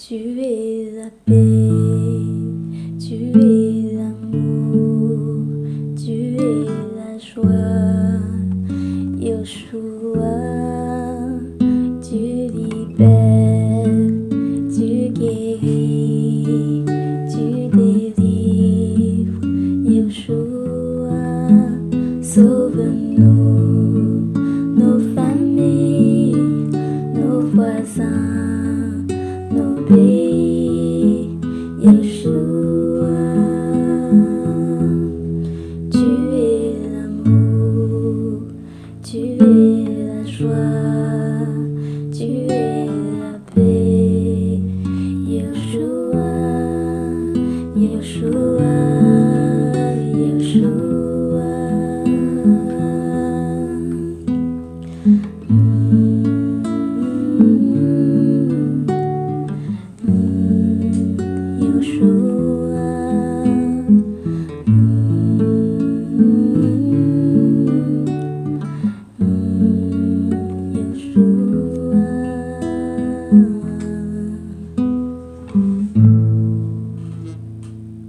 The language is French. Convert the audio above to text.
Tu es la paix, tu es l'amour, tu es la joie, Yeshua, tu libères, tu guéris, tu délivres, Yeshua, sauve-nous, nos familles, nos voisins, nos pays, Yeshua. Tu es l'amour, tu es la joie, tu es la paix, Yeshua, Yeshua, Yeshua. Yeshua.